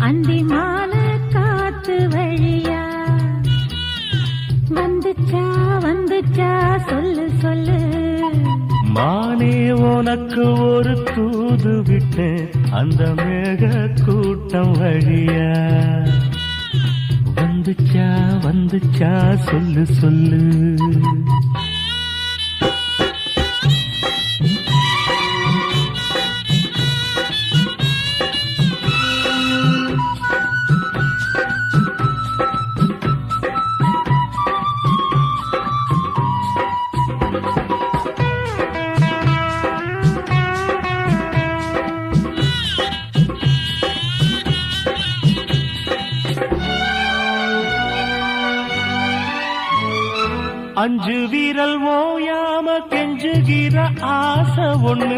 அந்தி மாலை காத்து வழியா வந்துச்சா வந்துச்சா சொல்லு சொல்லு. மானே உனக்கு ஒரு தூது விட்டேன் அந்த மேக கூட்டம் வழியா வந்துச்சா வந்துச்சா சொல்லு சொல்லு. அஞ்சு வீரல் ஓயாம கெஞ்சுகிற ஆசை ஒண்ணு